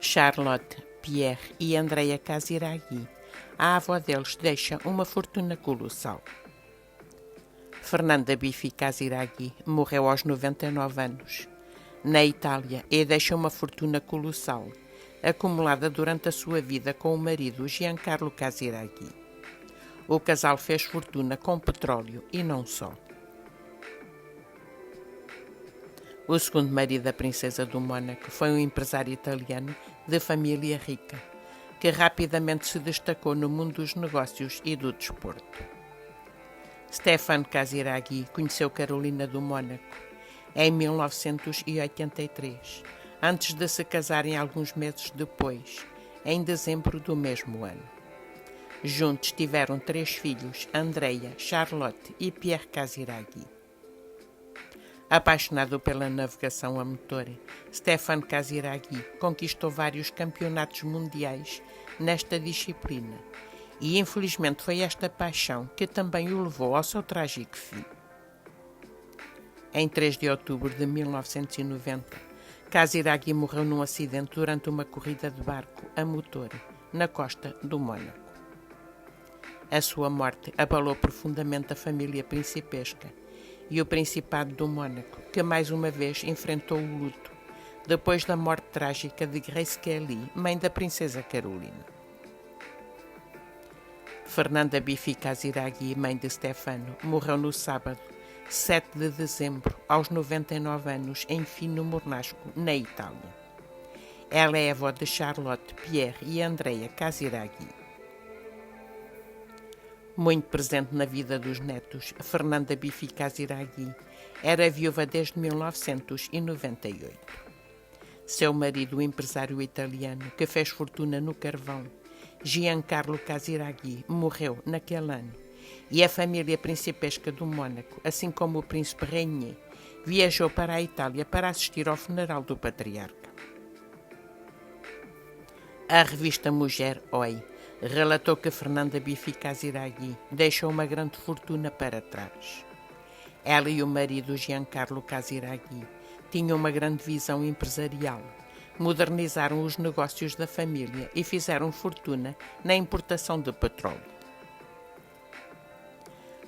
Charlotte, Pierre e Andrea Casiraghi, a avó deles deixa uma fortuna colossal. Fernanda Biffi Casiraghi morreu aos 99 anos. Na Itália, e deixa uma fortuna colossal, acumulada durante a sua vida com o marido Giancarlo Casiraghi. O casal fez fortuna com petróleo e não só. O segundo marido da princesa do Mônaco foi um empresário italiano de família rica, que rapidamente se destacou no mundo dos negócios e do desporto. Stefano Casiraghi conheceu Carolina do Mônaco em 1983, antes de se casarem alguns meses depois, em dezembro do mesmo ano. Juntos tiveram 3 filhos, Andrea, Charlotte e Pierre Casiraghi. Apaixonado pela navegação a motor, Stefano Casiraghi conquistou vários campeonatos mundiais nesta disciplina e infelizmente foi esta paixão que também o levou ao seu trágico fim. Em 3 de outubro de 1990, Casiraghi morreu num acidente durante uma corrida de barco a motor na costa do Mônaco. A sua morte abalou profundamente a família principesca e o Principado do Mônaco, que mais uma vez enfrentou o luto, depois da morte trágica de Grace Kelly, mãe da princesa Carolina. Fernanda Biffi Casiraghi, mãe de Stefano, morreu no sábado, 7 de dezembro, aos 99 anos, em Fino Mornasco, na Itália. Ela é avó de Charlotte, Pierre e Andrea Casiraghi. Muito presente na vida dos netos, Fernanda Biffi Casiraghi era viúva desde 1998. Seu marido, o empresário italiano que fez fortuna no carvão, Giancarlo Casiraghi, morreu naquele ano e a família principesca do Mônaco, assim como o príncipe Rainier, viajou para a Itália para assistir ao funeral do patriarca. A revista Mulher Oi relatou que Fernanda Biffi Casiraghi deixou uma grande fortuna para trás. Ela e o marido Giancarlo Casiraghi tinham uma grande visão empresarial, modernizaram os negócios da família e fizeram fortuna na importação de petróleo.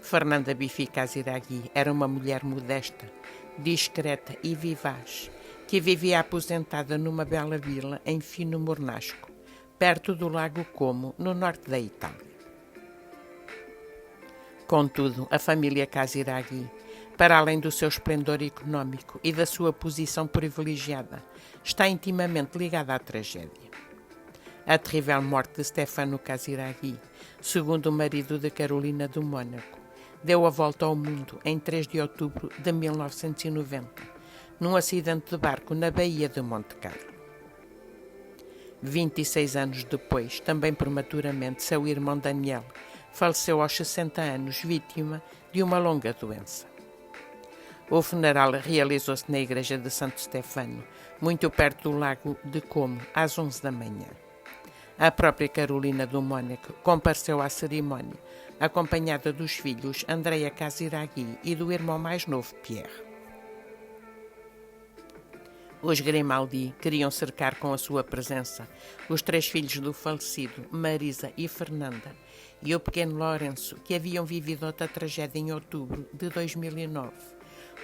Fernanda Biffi Casiraghi era uma mulher modesta, discreta e vivaz, que vivia aposentada numa bela vila em Fino Mornasco, perto do lago Como, no norte da Itália. Contudo, a família Casiraghi, para além do seu esplendor económico e da sua posição privilegiada, está intimamente ligada à tragédia. A terrível morte de Stefano Casiraghi, segundo o marido de Carolina do Mônaco, deu a volta ao mundo em 3 de outubro de 1990, num acidente de barco na Baía de Monte Carlo. 26 anos depois, também prematuramente, seu irmão Daniel faleceu aos 60 anos, vítima de uma longa doença. O funeral realizou-se na igreja de Santo Stefano, muito perto do lago de Como, às 11 da manhã. A própria Carolina do Mônaco compareceu à cerimónia, acompanhada dos filhos Andrea Casiraghi e do irmão mais novo, Pierre. Os Grimaldi queriam cercar com a sua presença os 3 filhos do falecido, Marisa e Fernanda, e o pequeno Lourenço, que haviam vivido outra tragédia em outubro de 2009,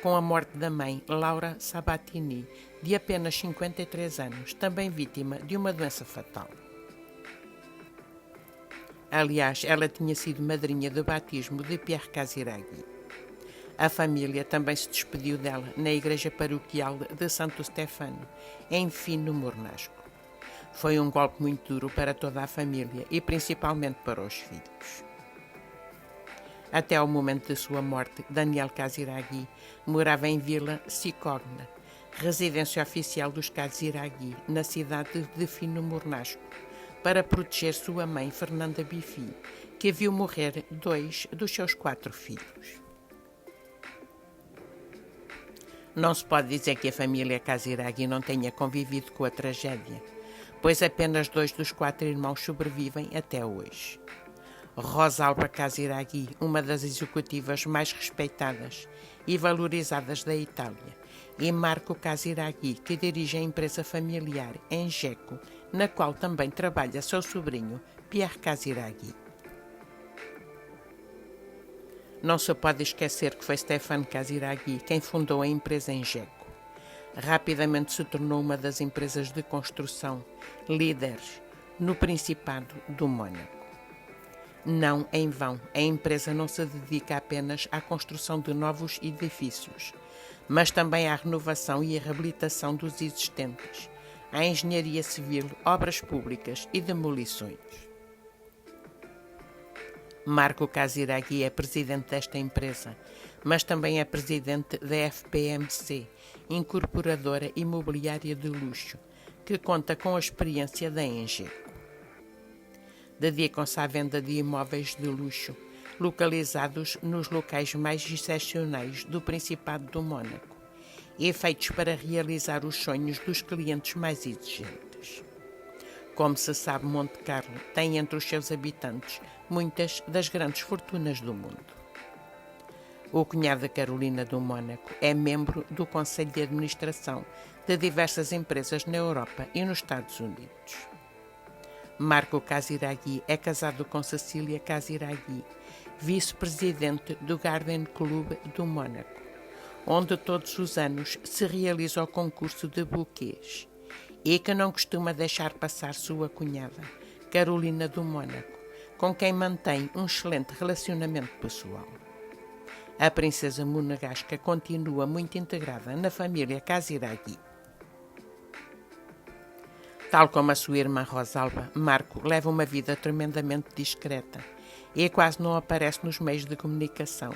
com a morte da mãe, Laura Sabatini, de apenas 53 anos, também vítima de uma doença fatal. Aliás, ela tinha sido madrinha de batismo de Pierre Casiraghi. A família também se despediu dela na igreja paroquial de Santo Stefano, em Fino Mornasco. Foi um golpe muito duro para toda a família e principalmente para os filhos. Até ao momento de sua morte, Daniel Casiraghi morava em Vila Cicogna, residência oficial dos Casiraghi, na cidade de Fino Mornasco, para proteger sua mãe, Fernanda Biffi, que viu morrer 2 dos seus 4 filhos. Não se pode dizer que a família Casiraghi não tenha convivido com a tragédia, pois apenas 2 dos 4 irmãos sobrevivem até hoje. Rosalba Casiraghi, uma das executivas mais respeitadas e valorizadas da Itália, e Marco Casiraghi, que dirige a empresa familiar Engeco, na qual também trabalha seu sobrinho, Pierre Casiraghi. Não se pode esquecer que foi Stéphane Casiraghi quem fundou a empresa Ingeco. Rapidamente se tornou uma das empresas de construção líderes no Principado do Mônaco. Não em vão, a empresa não se dedica apenas à construção de novos edifícios, mas também à renovação e à reabilitação dos existentes, à engenharia civil, obras públicas e demolições. Marco Casiraghi é presidente desta empresa, mas também é presidente da FPMC, incorporadora imobiliária de luxo, que conta com a experiência da Ingeco. Dedicam-se à venda de imóveis de luxo, localizados nos locais mais excepcionais do Principado do Mônaco, e feitos para realizar os sonhos dos clientes mais exigentes. Como se sabe, Monte Carlo tem entre os seus habitantes muitas das grandes fortunas do mundo. O cunhado de Carolina do Mônaco é membro do Conselho de Administração de diversas empresas na Europa e nos Estados Unidos. Marco Casiraghi é casado com Cecília Casiraghi, vice-presidente do Garden Club do Mônaco, onde todos os anos se realiza o concurso de buquês, e que não costuma deixar passar sua cunhada, Carolina do Mônaco, com quem mantém um excelente relacionamento pessoal. A princesa monegasca continua muito integrada na família Casiraghi. Tal como a sua irmã Rosalba, Marco leva uma vida tremendamente discreta e quase não aparece nos meios de comunicação,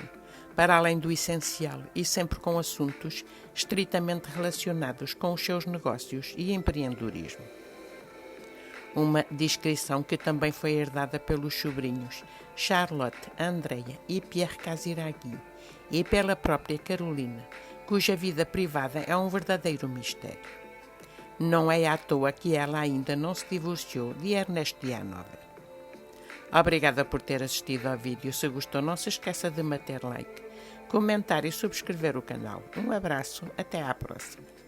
para além do essencial e sempre com assuntos estritamente relacionados com os seus negócios e empreendedorismo. Uma descrição que também foi herdada pelos sobrinhos Charlotte, Andrea e Pierre Casiraghi e pela própria Carolina, cuja vida privada é um verdadeiro mistério. Não é à toa que ela ainda não se divorciou de Ernest Janover. Obrigada por ter assistido ao vídeo. Se gostou, não se esqueça de meter like, comentar e subscrever o canal. Um abraço, até à próxima.